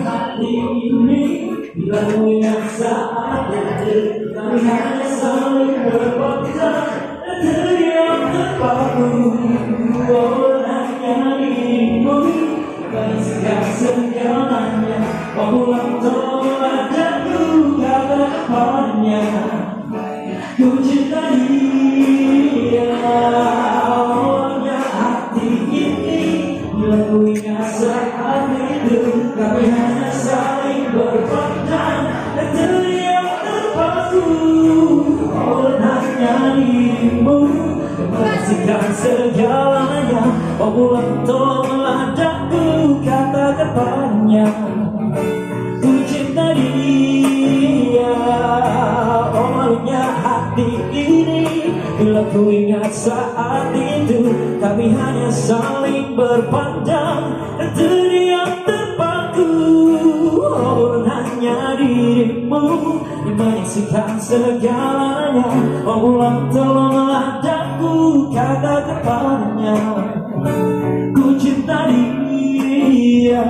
hati ini bilangnya saat itu kami hanya saling berpecah dan teriak terpaku hanya dirimu dan segalanya pulang tolak jatuh kata depannya ku cintai dia awalnya hati ini bila ku ingat saat itu kami hanya saling berpandang dan teriak terpaku hanya dirimu membersihkan segalanya pulang tolak jatuh kata depannya ku cinta dia awalnya hati ini bila ku ingat saat itu kami hanya saling berpandang dan teriak terpaku hanya dirimu yang menyaksikan segalanya pulang tolonglah daku kata depannya ku cinta dia